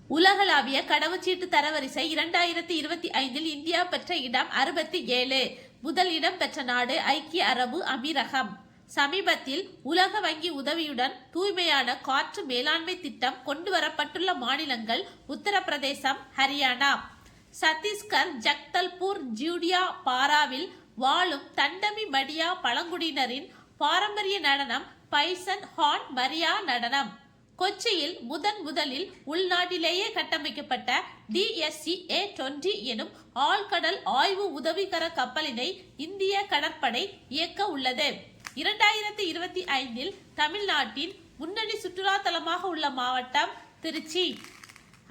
உலகளாவிய கடவுச்சீட்டு தரவரிசை 2025 இந்தியா பெற்ற இடம் 67. முதல் இடம் பெற்ற நாடு ஐக்கிய அரபு அமீரகம். சமீபத்தில் உலக வங்கி உதவியுடன் தூய்மையான காற்று மேலாண்மை திட்டம் கொண்டு வரப்பட்டுள்ள மாநிலங்கள் உத்தரப்பிரதேசம், ஹரியானா. சத்தீஸ்கர் ஜக்தல்பூர் ஜூடியா பாராவில் வாழும் தண்டமி மடியா பழங்குடியினரின் பாரம்பரிய நடனம் பைசன் ஹார்ன் மரியா நடனம். கொச்சியில் முதலில் உள்நாட்டிலேயே கட்டமைக்கப்பட்ட DSC-A-20 எனும் ஆழ்கடல் ஆய்வு உதவிகர கப்பலினை இந்திய கடற்படை இயக்க உள்ளது. 2025 தமிழ்நாட்டின் முன்னணி சுற்றுலா தலமாக உள்ள மாவட்டம் திருச்சி.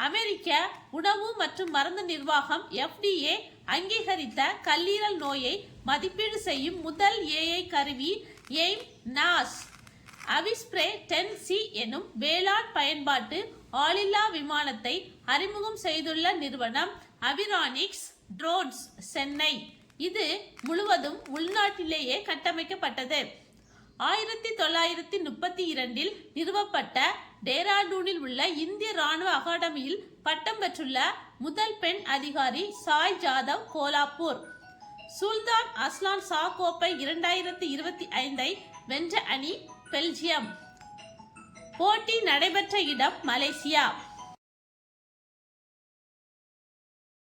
அமெரிக்க உணவு மற்றும் மருந்து நிர்வாகம் FDA அங்கீகரித்த கல்லீரல் நோயை மதிப்பீடு செய்யும் முதல் AI கருவி எய்ம்-நாஸ் அவிஸ்பிரே 10C எனும் வேளாண் பயன்பாட்டு ஆளில்லா விமானத்தை அறிமுகம் செய்துள்ள நிறுவனம் அவிரானிக்ஸ் ட்ரோன்ஸ், சென்னை. இது முழுவதும் உள்நாட்டிலேயே கட்டமைக்கப்பட்டது. 1932 நிறுவப்பட்ட டேராடூனில் உள்ள இந்திய ராணுவ அகாடமியில் பட்டம் பெற்றுள்ள முதல் பெண் அதிகாரி Sai Jadhav Kolhapur. Sultan Azlan Shah கோப்பை 2025 வென்ற அணி பெல்ஜியம். போட்டி நடைபெற்ற இடம் மலேசியா.